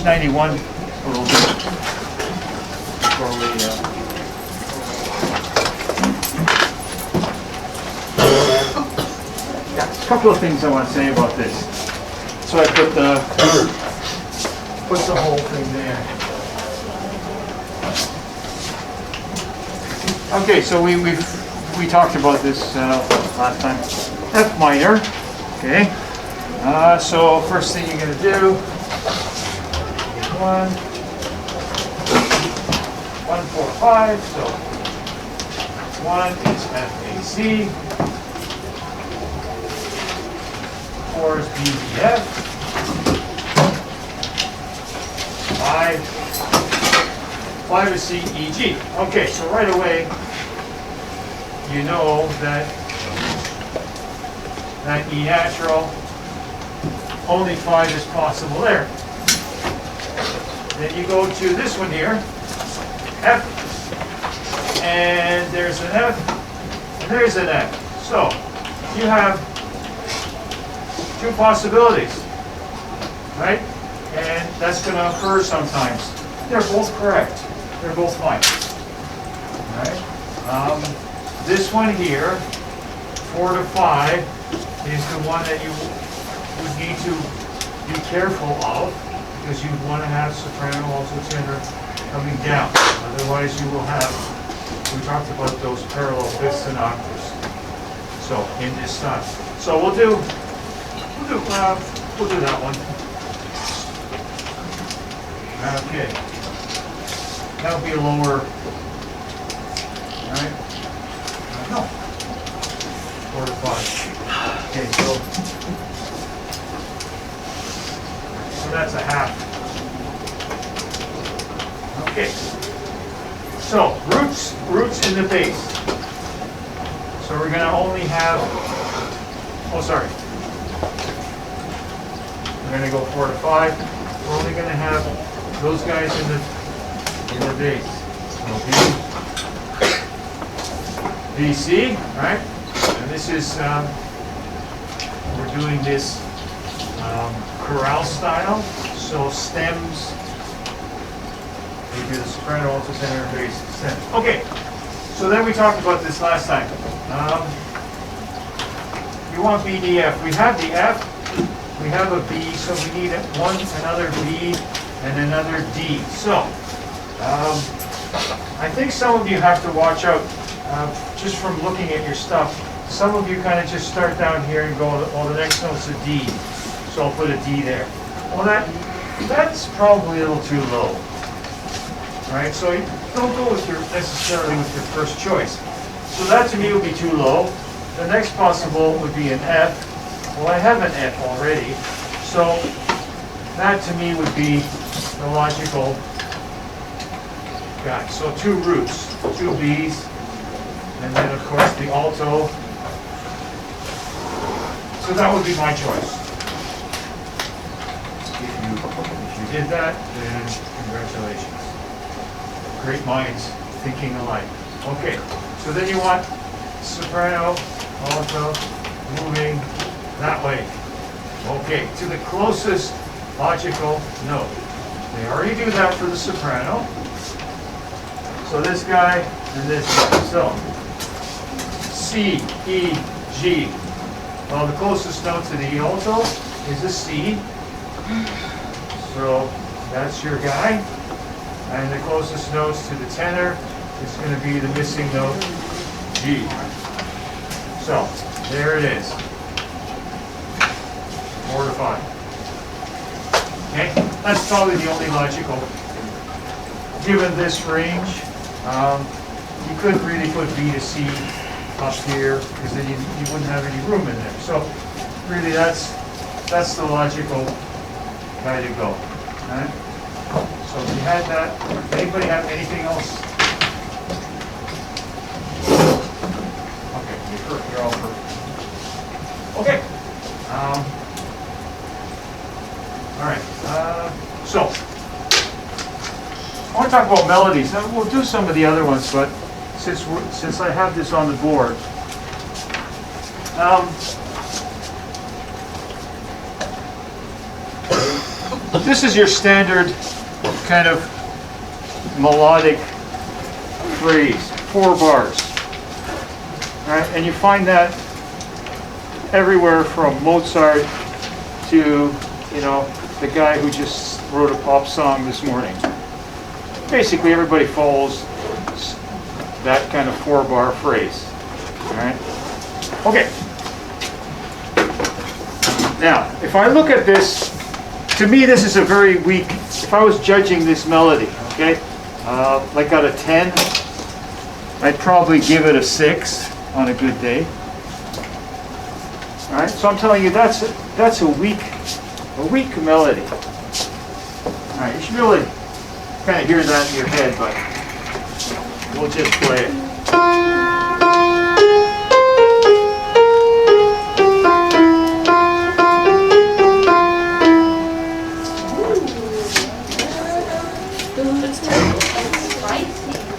91 a little bit before we. Yeah, a couple of things I want to say about this. So I put the whole thing there. Okay, so we talked about this last time. F minor. Okay. So first thing you're going to do is 1, 1, 4, 5. So 1 is F A C. 4 is B E F. 5 is C E G. Okay, so right away you know that E natural, only 5 is possible there. Then you go to this one here, F, and there's an F, and there's an F. So you have two possibilities, right? And that's going to occur sometimes. They're both correct. They're both fine. All right? This one here, 4 to 5, is the one that you would need to be careful of, because you want to have soprano, alto, tenor coming down. Otherwise you will have, we talked about those parallel fifths and octaves. So in this style. So we'll do that one. Okay. That'll be a lower, right? No. 4 to 5. Okay, so that's a half. Okay. So roots in the bass. So we're gonna only have, oh sorry. We're gonna go 4 to 5. We're only gonna have those guys in the bass. So B, C, right? And this is, we're doing this chorale style. So stems, we do the soprano, alto, tenor, and bass stems. Okay, so then we talked about this last time. You want B, D, F. We have the F, we have a B, so we need another B, and another D. So, I think some of you have to watch out, just from looking at your stuff. Some of you kind of just start down here and go, oh, the next note's a D, so I'll put a D there. Well, that's probably a little too low, right? So you don't go necessarily with your first choice. So that to me would be too low. The next possible would be an F. Well, I have an F already, so that to me would be the logical guy. So 2 roots, 2 B's, and then of course the alto. So that would be my choice. If you did that, then congratulations. Great minds thinking alike. Okay, so then you want soprano, alto, moving that way. Okay, to the closest logical note. They already do that for the soprano. So this guy and this guy. So C, E, G. Well, the closest note to the alto is a C. So that's your guy. And the closest notes to the tenor is going to be the missing note G. So there it is. 4 to 5. Okay, that's probably the only logical. Given this range, you couldn't really put B to C up here because then you wouldn't have any room in there. So really, that's the logical guy to go. All right. So if you had that, anybody have anything else? Okay, you're all perfect. Okay. All right. So I want to talk about melodies. Now, we'll do some of the other ones, but since I have this on the board, this is your standard kind of melodic phrase, 4 bars. Right? And you find that everywhere from Mozart to, you know, the guy who just wrote a pop song this morning. Basically, everybody follows that kind of 4-bar phrase. All right? Okay. Now, if I look at this, to me this is a very weak, if I was judging this melody, okay, like out of 10, I'd probably give it a 6 on a good day. All right, so I'm telling you that's a weak melody. All right, you should really kind of hear that in your head, but we'll just play it.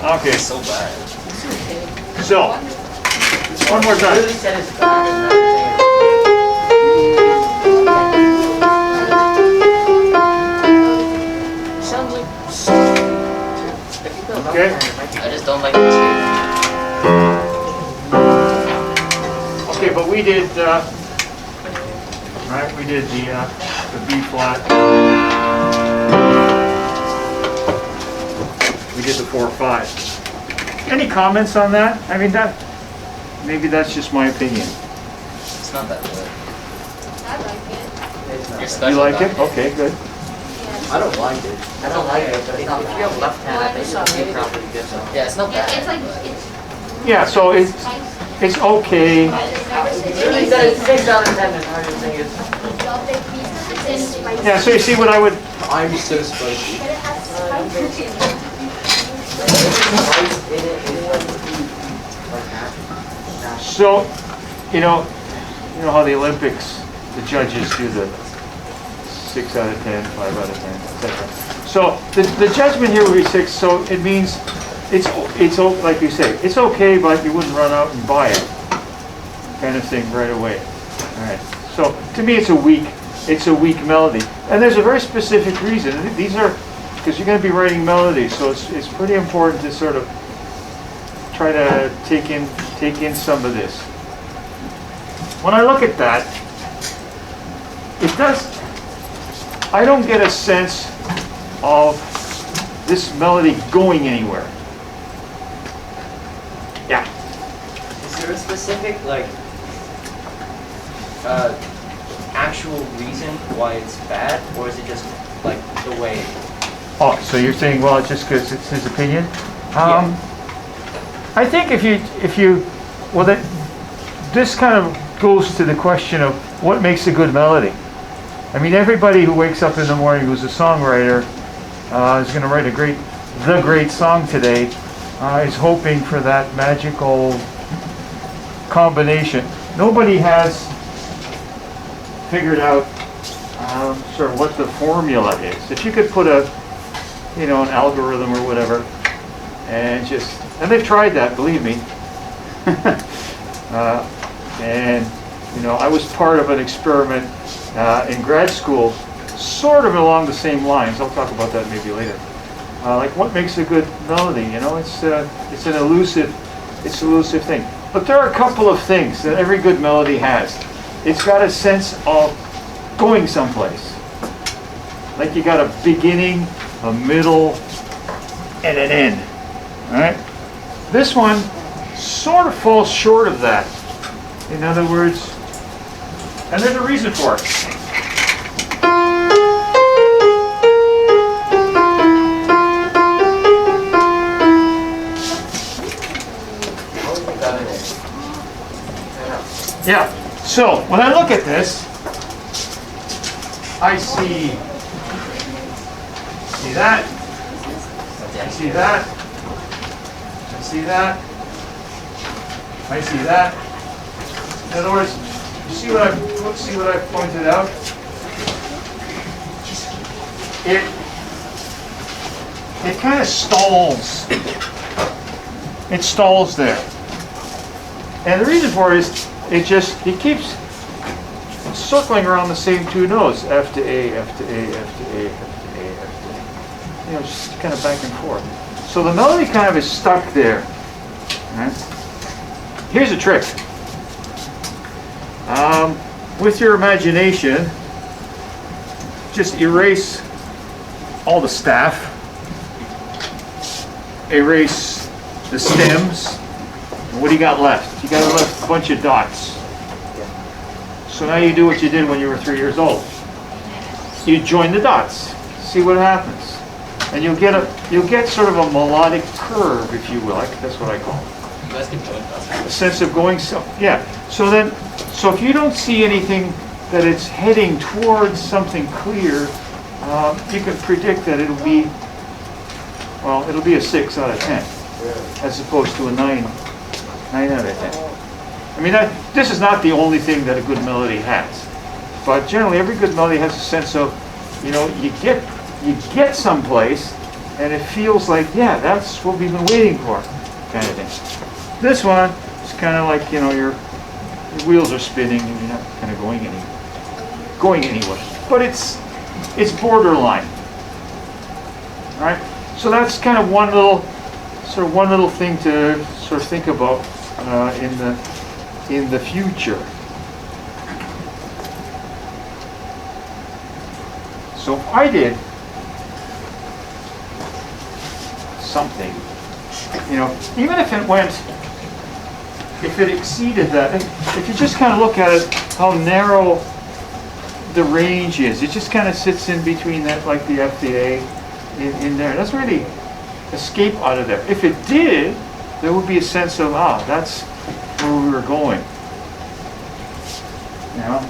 Okay. So bad. So, one more time. Okay. I just don't like the Okay, but we did, right? We did the B flat. We did the 4/5. Any comments on that? I mean, maybe that's just my opinion. It's not that good. I like it. You're You like special, it? Okay, good. I don't like it. I don't like it, but it's not If you bad. have left hand, I think it'd be probably good. Yeah, it's not Yeah, bad. it's like, it's Yeah, so it's okay. never said He said it's 6 out of 10, and I just think it's... Yeah, so you see what I would, I'm so spicy. But it has spice in it. so, you know how the Olympics, the judges do the 6 out of 10, 5 out of 10, etc. So the judgment here would be 6, so it means it's like you say, it's okay, but you wouldn't run out and buy it, kind of thing right away. All right. So to me, it's a weak melody, and there's a very specific reason. These are because you're going to be writing melodies, so it's pretty important to sort of try to take in some of this. When I look at that, I don't get a sense of this melody going anywhere. Yeah. Is there a specific, like, actual reason why it's bad, or is it just, like, the way? Oh, so you're saying, well, it's just because it's his opinion? Yeah. I think this kind of goes to the question of what makes a good melody. I mean, everybody who wakes up in the morning who's a songwriter is going to write the great song today, is hoping for that magical combination. Nobody has figured out sort of what the formula is. If you could put an algorithm or whatever, and they've tried that, believe me. And I was part of an experiment in grad school, sort of along the same lines. I'll talk about that maybe later. Like what makes a good melody? It's an elusive thing. But there are a couple of things that every good melody has. It's got a sense of going someplace. Like you got a beginning, a middle, and an end. All right? This one sort of falls short of that. In other words, and there's a reason for it. Yeah, so when I look at this, I see that, I see that, I see that, I see that. In other words, you see what I've pointed out? It kind of stalls. It stalls there. And the reason for it is it keeps circling around the same two notes, F to A, F to A, F to A, F to A, F to A. You know, just kind of back and forth. So the melody kind of is stuck there. Right? Here's a trick. With your imagination, just erase all the staff, erase the stems. And what do you got left? You got left a bunch of dots. So now you do what you did when you were 3 years old. You join the dots, see what happens, and you'll get sort of a melodic curve, if you will. That's what I call it. You guys can join us. A sense of going yeah. So if you don't see anything that it's heading towards something clear, you can predict that it'll be a 6 out of 10, as opposed to a 9 out of 10. I mean, this is not the only thing that a good melody has, but generally every good melody has a sense of, you know, you get someplace, and it feels like, yeah, that's what we've been waiting for, kind of thing. This one is kind of like, you know, your wheels are spinning and you're not kind of going anywhere. But it's borderline. All right? So that's kind of one little thing to sort of think about in the future. So if I did something, you know, even if it exceeded that, if you just kind of look at it, how narrow the range is, it just kind of sits in between that, like the FDA in there. It doesn't really escape out of there. If it did, there would be a sense of, that's where we were going. You know?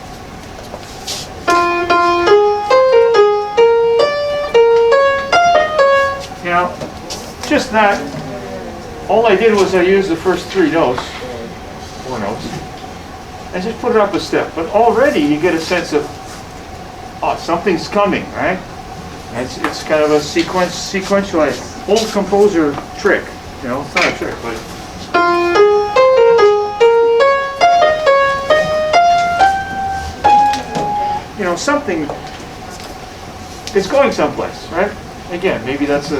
You know, just that, all I did was I used the first 4 notes, and just put it up a step. But already you get a sense of, something's coming, right? It's kind of a sequential, old composer trick. You know, it's not a trick, but you know, something is going someplace, right? Again, maybe that's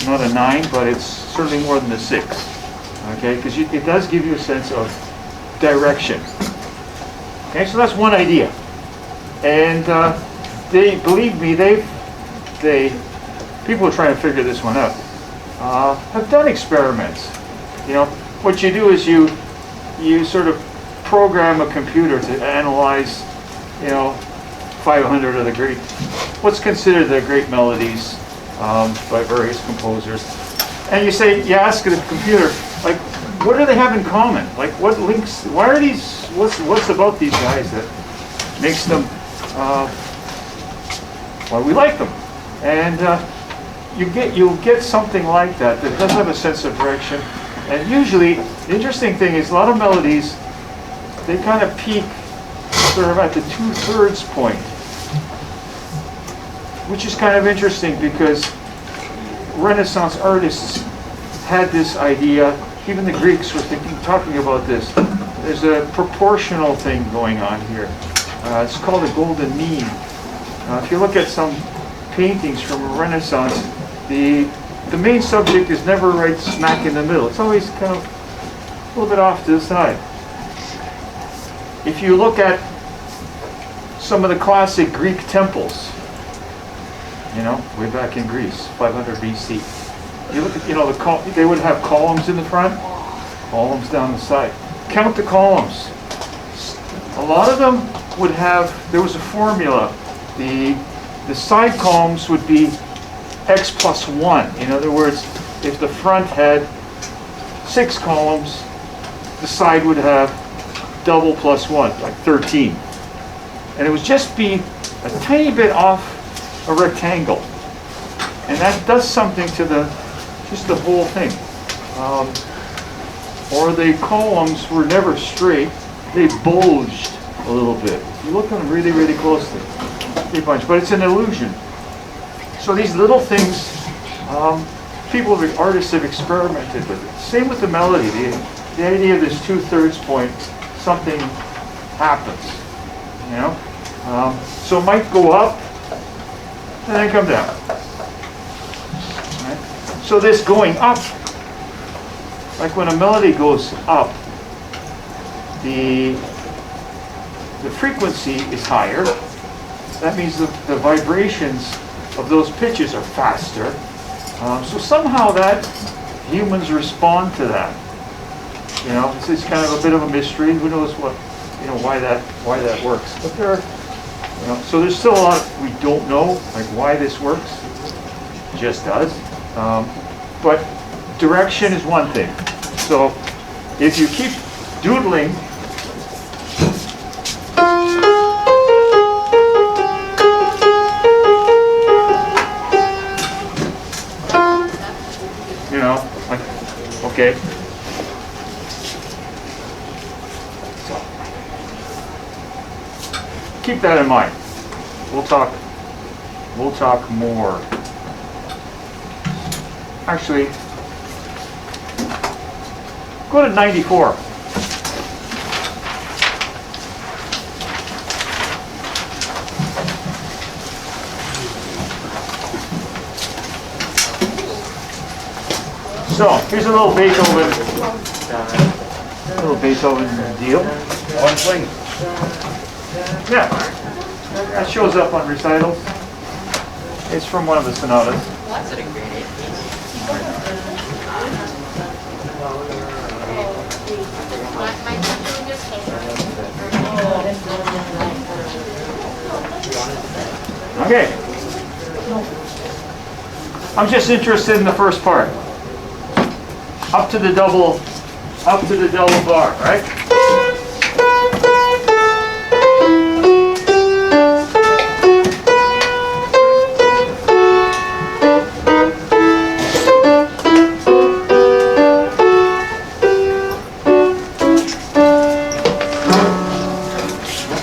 not a 9, but it's certainly more than a 6. Okay, because it does give you a sense of direction. Okay, so that's one idea, and believe me, people are trying to figure this one out. Have done experiments. You know, what you do is you sort of program a computer to analyze, you know, 500 of the what's considered the great melodies by various composers, and you ask the computer, like, what do they have in common? Like, what links? Why are these? What's about these guys that makes them? Why we like them? And you'll get something like that does have a sense of direction. And usually, the interesting thing is a lot of melodies, they kind of peak sort of at the 2/3 point, which is kind of interesting because Renaissance artists had this idea. Even the Greeks were talking about this. There's a proportional thing going on here. It's called a golden mean. If you look at some paintings from Renaissance, the main subject is never right smack in the middle. It's always kind of a little bit off to the side. If you look at some of the classic Greek temples, you know, way back in Greece, 500 BC, you look at, you know, they would have columns in the front, columns down the side. Count the columns. A lot of them would have, there was a formula. The side columns would be x plus 1. In other words, if the front had 6 columns, the side would have double plus 1, like 13. And it would just be a tiny bit off a rectangle. And that does something to just the whole thing. Or the columns were never straight, they bulged a little bit. You look at them really, really closely, a bunch, but it's an illusion. So these little things, artists have experimented with it. Same with the melody, the idea of this 2/3 point, something happens, you know? So it might go up and then come down. Right? So this going up, like when a melody goes up, the frequency is higher. That means the vibrations of those pitches are faster. So somehow that humans respond to that. You know, it's kind of a bit of a mystery. Who knows what, you know, why that works? But there are, you know, so there's still a lot we don't know, like why this works. It just does. But direction is one thing. So if you keep doodling, you know, like, okay. So, keep that in mind. We'll talk more. Actually, go to 94. So, here's a little Beethoven deal. One swing. Yeah, that shows up on recitals. It's from one of the sonatas. Is it a grade 8 piece? My teacher just came Okay. I'm just interested in the first part. Up to the double bar, right?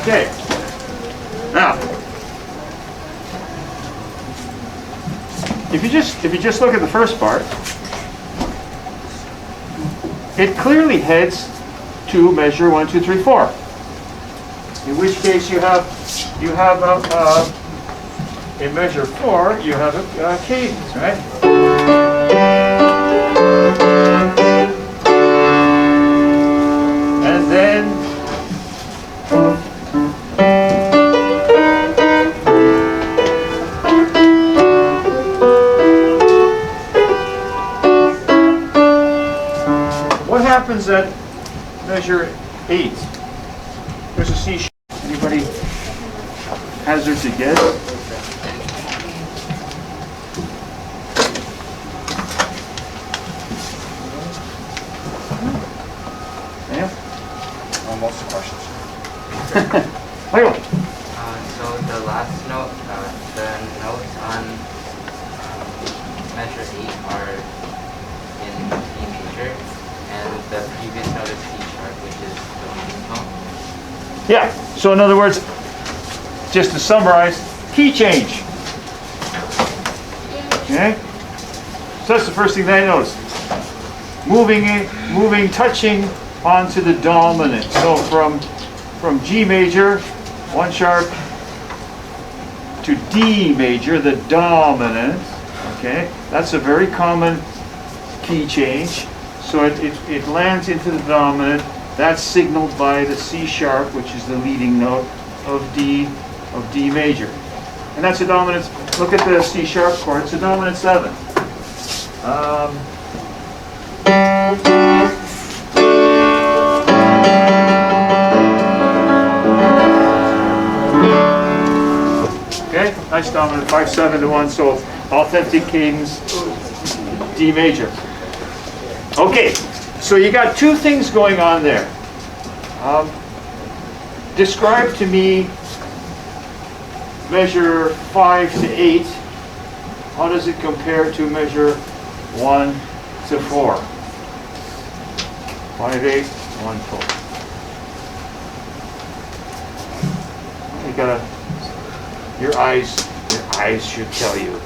Okay. Now, if you just look at the first part, it clearly heads to measure 1, 2, 3, 4. In which case you have in measure 4 you have a cadence, right? And then what happens at measure 8? There's a C sharp. Anybody hazard to guess? Yeah? Almost questions. Leo. So the last note, the notes on measure 8 are in D major, and the previous note is C sharp, which is the leading tone. Yeah, so in other words, just to summarize, key change. Okay? So that's the first thing that I noticed. Moving, touching onto the dominant. So from G major, 1 sharp, to D major, the dominant. Okay? That's a very common key change. So it lands into the dominant. That's signaled by the C sharp, which is the leading note of D major. And that's a dominant. Look at the C sharp chord. It's a dominant 7. Okay, nice dominant 5/7 to 1. So authentic cadence D major. Okay. So you got two things going on there. Describe to me measure 5 to 8. How does it compare to measure 1 to 4? 5, 8, 1, 4. You gotta, your eyes should tell you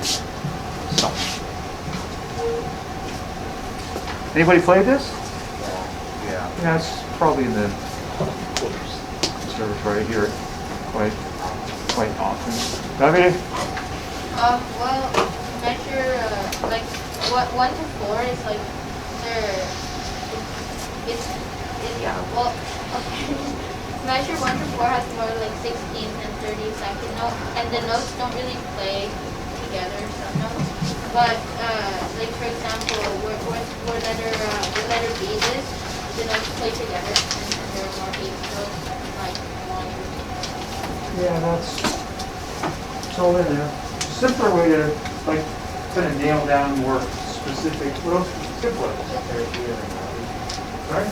something. Anybody played this? Yeah. Yeah, it's probably in the conservatory. I hear it quite often. Davide? Well, measure, like, what 1 to 4 is like, Yeah. well, okay. Measure 1 to 4 has more like 16th and 32nd note, and the notes don't really play together, some notes. But, like, for example, where letter B is, the notes play together, and there are more 8 notes, like, 1. Yeah, it's all in there. Simpler way to, like, kind of nail down more specific, well, simpler. Sorry?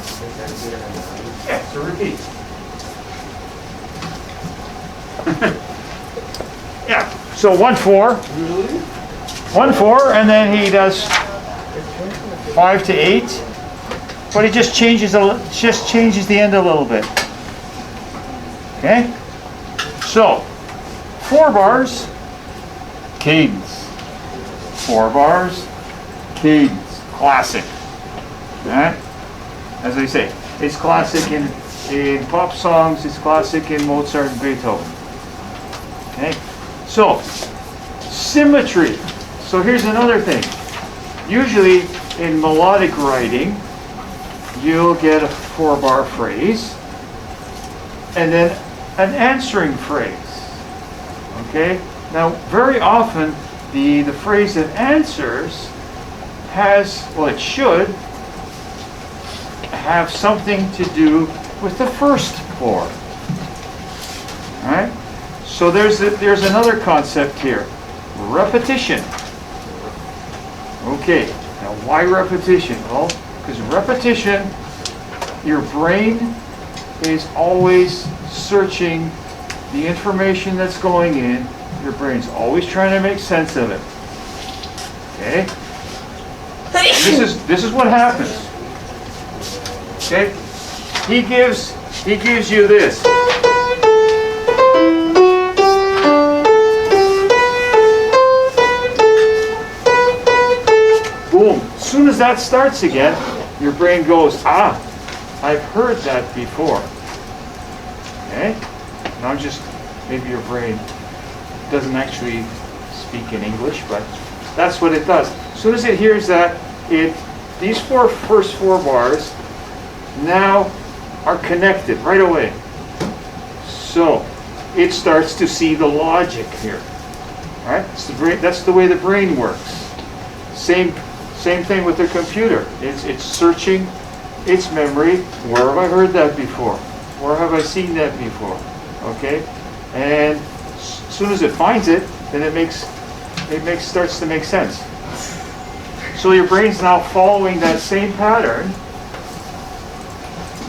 Yeah, so repeat. Yeah, so 1-4. 1-4, and then he does 5 to 8. But he just changes the end a little bit. Okay? So, 4 bars, cadence. 4 bars, cadence. Classic. Alright? As I say, it's classic in pop songs, it's classic in Mozart and Beethoven. Okay? So, symmetry. So here's another thing. Usually in melodic writing, you'll get a 4-bar phrase and then an answering phrase. Okay? Now, very often the phrase that answers has, well, it should have something to do with the first 4. All right? So there's another concept here. Repetition. Okay, now why repetition? Well, because repetition, your brain is always searching the information that's going in. Your brain's always trying to make sense of it. Okay? This is what happens. Okay? He gives you this. Boom. As soon as that starts again, your brain goes, I've heard that before. Okay? Now maybe your brain doesn't actually speak in English, but that's what it does. As soon as it hears that, these first 4 bars now are connected right away. So it starts to see the logic here. All right? That's the way the brain works. Same thing with the computer. It's searching its memory. Where have I heard that before? Where have I seen that before? Okay? And as soon as it finds it, then it starts to make sense. So your brain's now following that same pattern.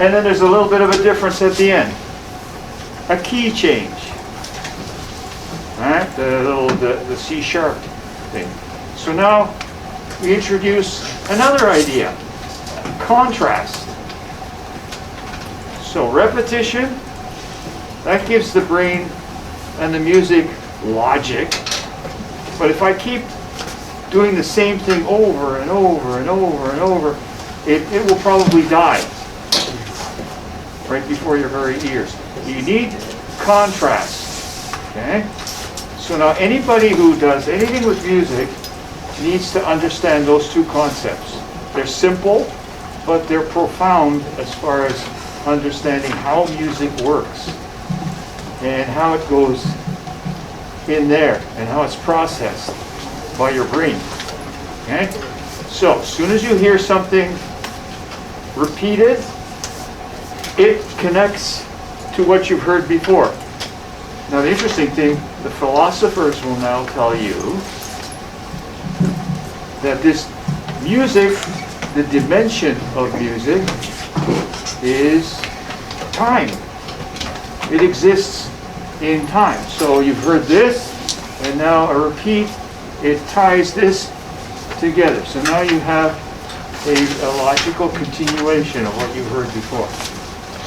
And then there's a little bit of a difference at the end. A key change. All right? The C sharp thing. So now we introduce another idea. Contrast. So repetition, that gives the brain and the music logic. But if I keep doing the same thing over and over and over and over, it will probably die right before your very ears. You need contrast. Okay? So now anybody who does anything with music needs to understand those 2 concepts. They're simple, but they're profound as far as understanding how music works and how it goes in there and how it's processed by your brain. Okay? So, as soon as you hear something repeated, it connects to what you've heard before. Now, the interesting thing, the philosophers will now tell you that this music, the dimension of music, is time. It exists in time. So you've heard this, and now a repeat, it ties this together. So now you have a logical continuation of what you heard before.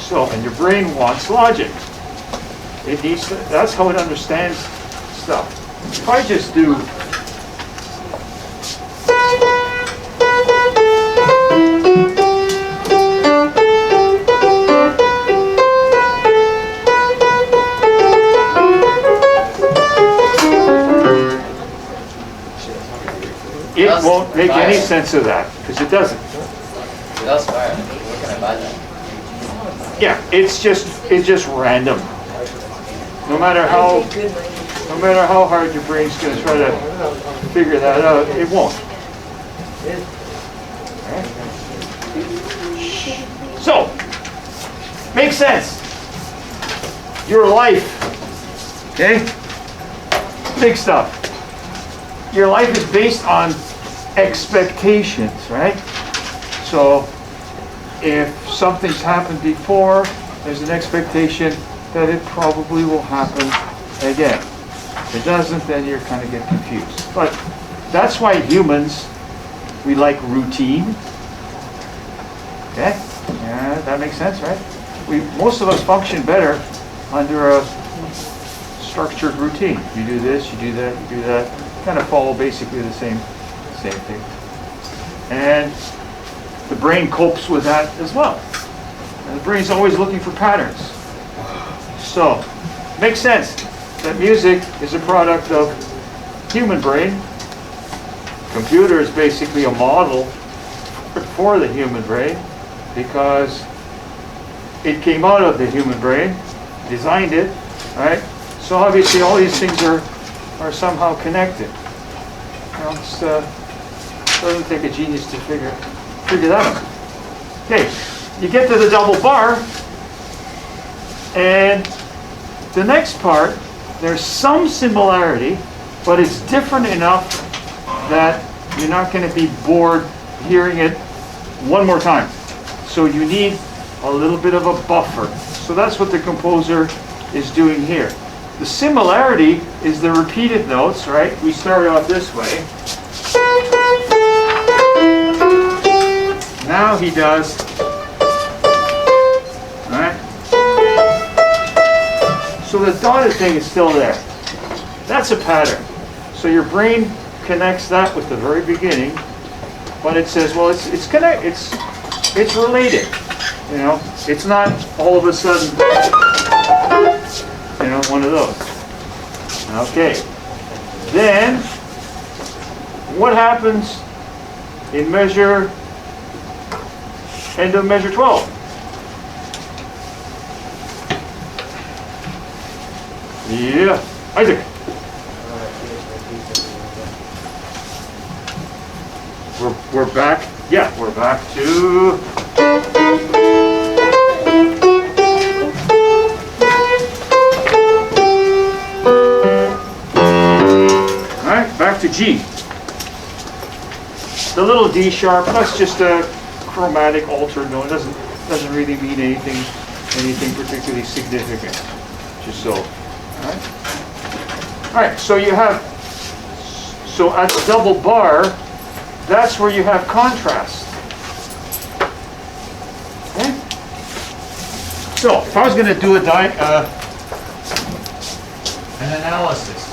So, and your brain wants logic. It needs to, that's how it understands stuff. If I just do It won't make any sense of that, because it doesn't. Without fire, where can I buy that? Yeah, it's just random. No matter how hard your brain's gonna try to figure that out, it won't. So, makes sense. Your life, okay? Big stuff. Your life is based on expectations, right? So, if something's happened before, there's an expectation that it probably will happen again. If it doesn't, then you're kind of get confused. But that's why humans, we like routine. Okay? Yeah, that makes sense, right? Most of us function better under a structured routine. You do this, you do that, you do that. Kind of follow basically the same thing. And the brain copes with that as well. And the brain's always looking for patterns. So, makes sense that music is a product of human brain. Computer is basically a model for the human brain because it came out of the human brain, designed it, right? So obviously all these things are somehow connected. You know, it doesn't take a genius to figure that out. Okay, you get to the double bar, and the next part, there's some similarity, but it's different enough that you're not going to be bored hearing it one more time. So you need a little bit of a buffer. So that's what the composer is doing here. The similarity is the repeated notes, right? We start off this way. Now he does, right? So the dotted thing is still there. That's a pattern. So your brain connects that with the very beginning, but it says, well, it's related. You know, it's not all of a sudden, you know, one of those. Okay. Then, what happens in end of measure 12? Yeah, Isaac. We're back. Yeah, we're back to. All right, back to G. The little D sharp. That's just a chromatic altered note. It doesn't really mean anything particularly significant. Just so. All right, so you have, so at the double bar, that's where you have contrast. Okay? So, if I was going to do an analysis,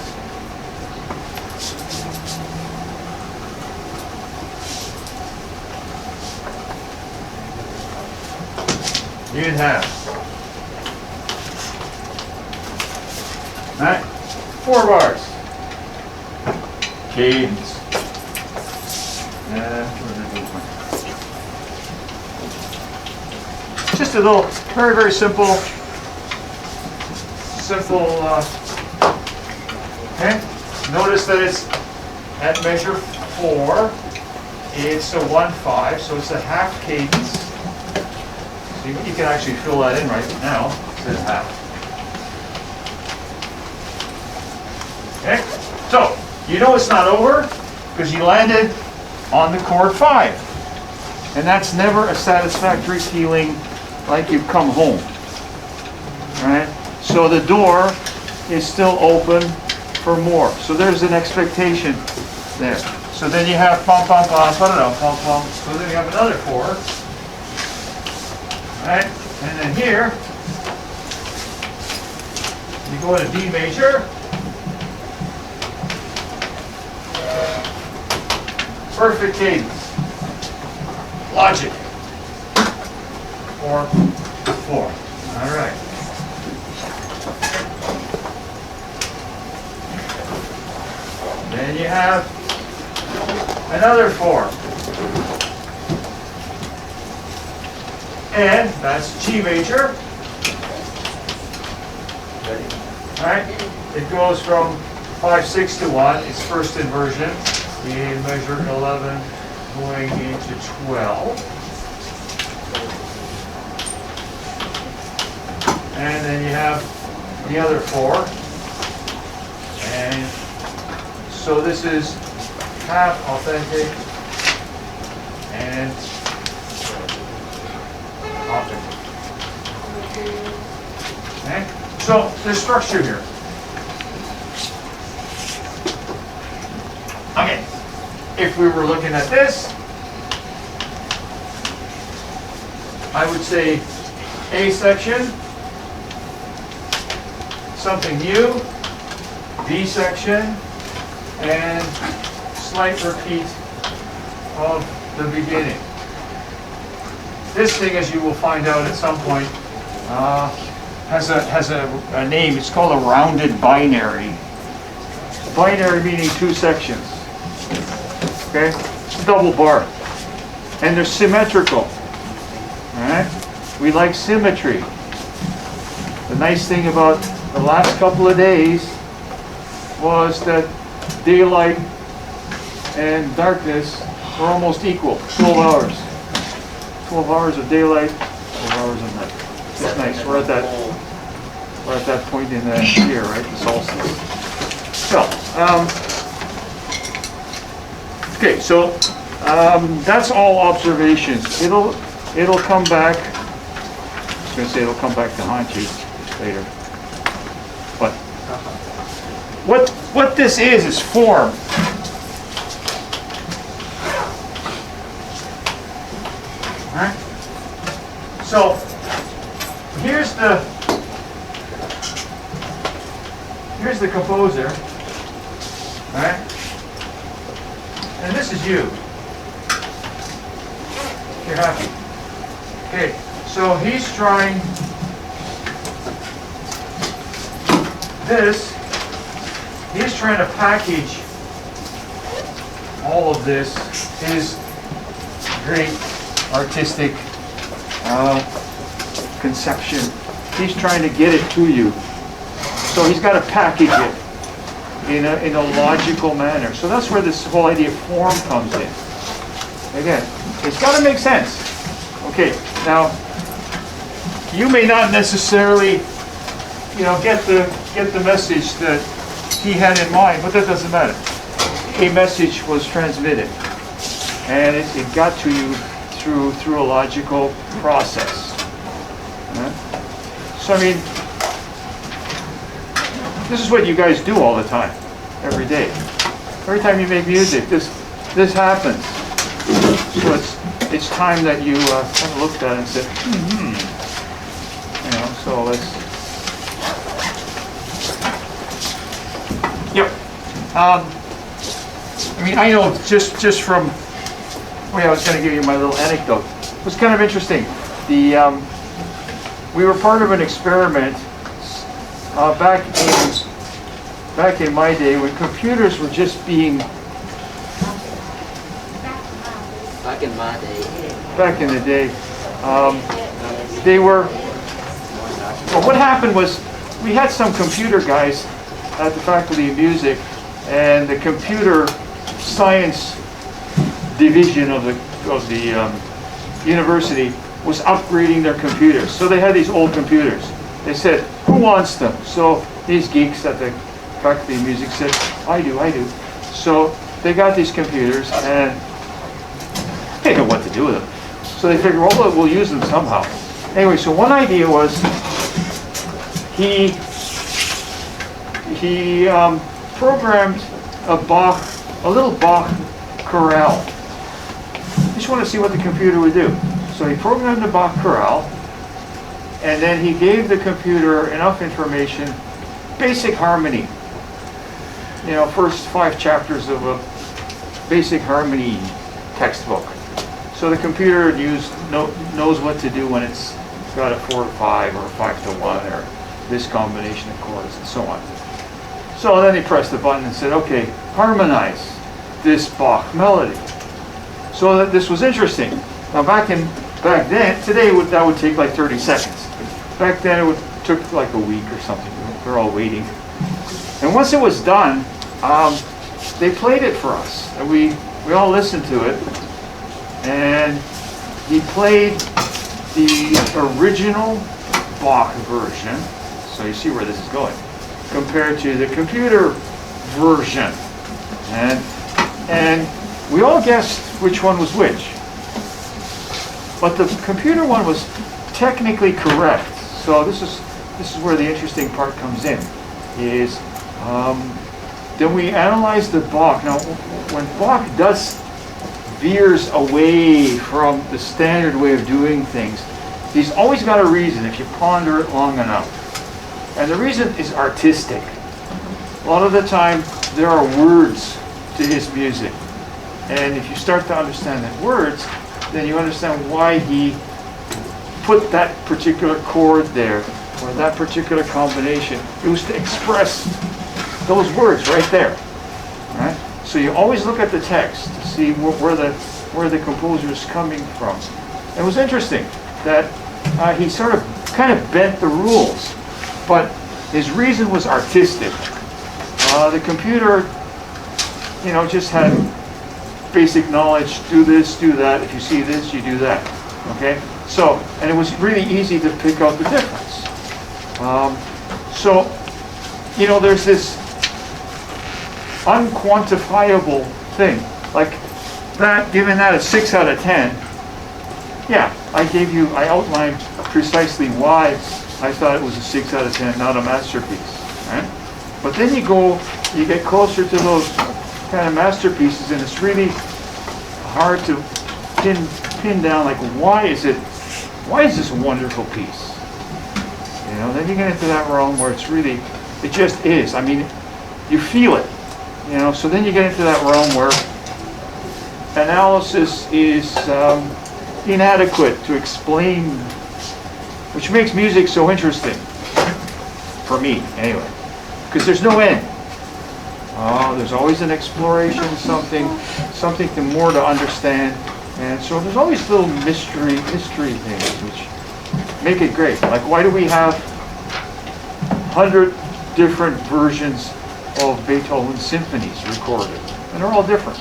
you'd have, all right, 4 bars. Cadence. Just a little, very, very simple, okay? Notice that it's at measure 4, it's a 1/5, so it's a half cadence. So you can actually fill that in right now, instead of half. Okay, so you know it's not over because you landed on the chord 5, and that's never a satisfactory feeling like you've come home, right? So the door is still open for more. So there's an expectation there. So then you have pom pom pom, pom pom. So then you have another 4, right? And then here you go to D major. Perfect cadence. Logic. 4, 4. All right. Then you have another 4. And that's G major. Alright? It goes from 5, 6 to 1, its first inversion. We measure 11 going into 12. And then you have the other 4. And so this is half authentic and optical. Okay? So there's structure here. Okay. If we were looking at this, I would say A section, something new, B section, and slight repeat of the beginning. This thing, as you will find out at some point, has a name. It's called a rounded binary. Binary meaning 2 sections. Okay? Double bar. And they're symmetrical. Alright? We like symmetry. The nice thing about the last couple of days was that daylight and darkness were almost equal. 12 hours. 12 hours of daylight, 12 hours of night. It's nice. We're at that point in the year, right? The solstice. So, okay, so that's all observations. It'll come back. I was going to say it'll come back to haunt you later. But what this is form. All right. So here's the composer. All right. And this is you. You're happy. Okay, so he's trying this. He's trying to package all of this, his great artistic conception. He's trying to get it to you. So he's got to package it in a logical manner. So that's where this whole idea of form comes in. Again, it's got to make sense. Okay, now you may not necessarily, get the message that he had in mind, but that doesn't matter. A message was transmitted, and it got to you through a logical process. Right? So I mean, this is what you guys do all the time, every day. Every time you make music, this happens. So it's time that you kind of looked at it and said, so let's. Yep. I mean, I know just from the way I was going to give you my little anecdote. It was kind of interesting. We were part of an experiment back in my day when computers were just being. Back in my day. Back in the day, they were. Well, what happened was we had some computer guys at the Faculty of Music, and the computer science division of the university was upgrading their computers. So they had these old computers. They said, "Who wants them?" So these geeks at the Faculty of Music said, "I do." So they got these computers and they didn't know what to do with them. So they figured, well, we'll use them somehow. Anyway, so one idea was he programmed a little Bach chorale. He just wanted to see what the computer would do. So he programmed the Bach chorale, and then he gave the computer enough information, basic harmony. First 5 chapters of a basic harmony textbook. So the computer knows what to do when it's got a 4-5 or a 5-1 or this combination of chords and so on. So then he pressed the button and said, okay, harmonize. this Bach melody. So that this was interesting. Now back then, today that would take like 30 seconds. Back then it took like a week or something. We're all waiting. And once it was done, they played it for us. And we all listened to it. And he played the original Bach version. So you see where this is going. Compared to the computer version. And we all guessed which one was which. But the computer one was technically correct. So this is where the interesting part comes in. Then we analyzed the Bach. Now, when Bach veers away from the standard way of doing things, he's always got a reason if you ponder it long enough. And the reason is artistic. A lot of the time, there are words to his music. And if you start to understand the words, then you understand why he put that particular chord there, or that particular combination. It was to express those words right there. Right? So you always look at the text to see where the composer is coming from. It was interesting that he sort of kind of bent the rules, but his reason was artistic. The computer, just had basic knowledge, do this, do that, if you see this, you do that, okay? So, and it was really easy to pick out the difference. There's this unquantifiable thing, like that, giving that a 6 out of 10, yeah, I outlined precisely why I thought it was a 6 out of 10, not a masterpiece, right? But then you get closer to those kind of masterpieces, and it's really hard to pin down, like, why is this a wonderful piece? Then you get into that realm where it just is. I mean, you feel it, so then you get into that realm where analysis is inadequate to explain, which makes music so interesting, for me, anyway, because there's no end. There's always an exploration, something more to understand, and so there's always little mystery things which make it great. Like, why do we have 100 different versions of Beethoven's symphonies recorded, and they're all different?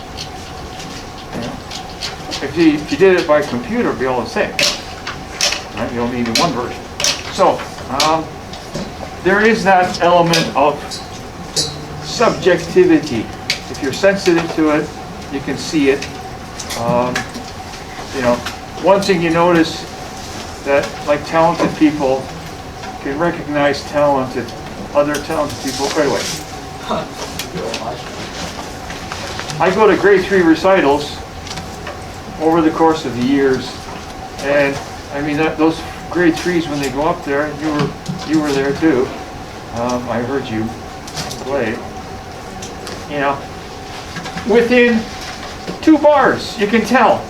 If you did it by computer, it'd be all the same. Right? You only need one version. So there is that element of subjectivity. If you're sensitive to it, you can see it. One thing you notice that, like, talented people can recognize other talented people right away. I go to grade 3 recitals over the course of the years, and I mean those grade 3s, when they go up there, you were there too. I heard you play. Within 2 bars, you can tell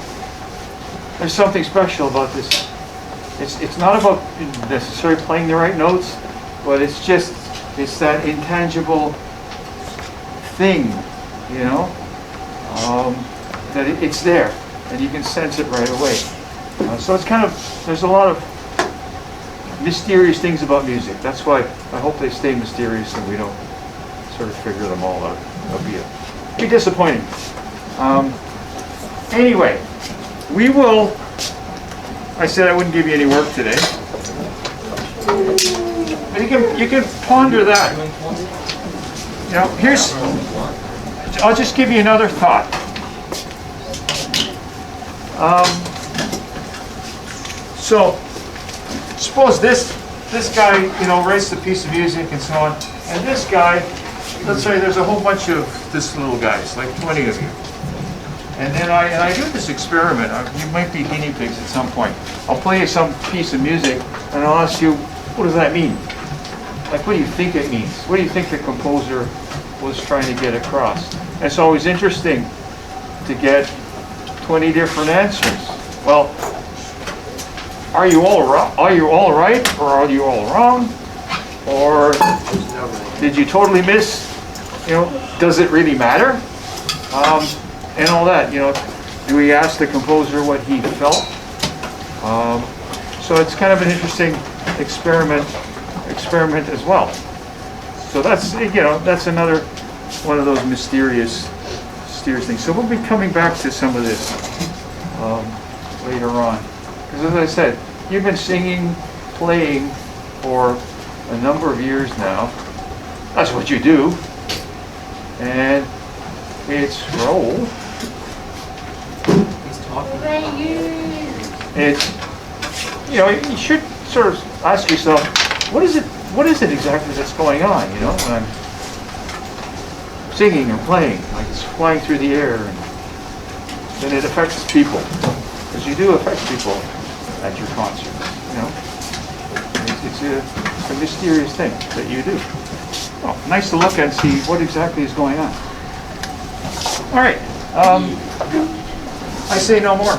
there's something special about this. It's not about necessarily playing the right notes, but it's that intangible thing, that it's there, and you can sense it right away. So it's there's a lot of mysterious things about music. That's why I hope they stay mysterious and we don't sort of figure them all out. It'll be disappointing. Anyway, we will. I said I wouldn't give you any work today, but you can ponder that. I'll just give you another thought. So suppose this guy, writes the piece of music and so on, and this guy, let's say there's a whole bunch of this little guys, like 20 of you. And then I do this experiment. You might be guinea pigs at some point. I'll play you some piece of music, and I'll ask you, what does that mean? Like, what do you think it means? What do you think the composer was trying to get across? And it's always interesting to get 20 different answers. Well, are you all right, or are you all wrong? Or did you totally miss? Does it really matter? and all that, you know. Do we ask the composer what he felt? So it's kind of an interesting experiment as well. So that's, you know, that's another one of those mysterious things. So we'll be coming back to some of this later on. Because as I said, you've been singing, playing for a number of years now. That's what you do. And it's roll. He's talking. It's, you know, you should sort of ask yourself, what is it exactly that's going on, you know, when I'm singing or playing, like it's flying through the air, and then it affects people, because you do affect people at your concerts, you know. It's a mysterious thing that you do. Oh, nice to look and see what exactly is going on. All right, I say no more.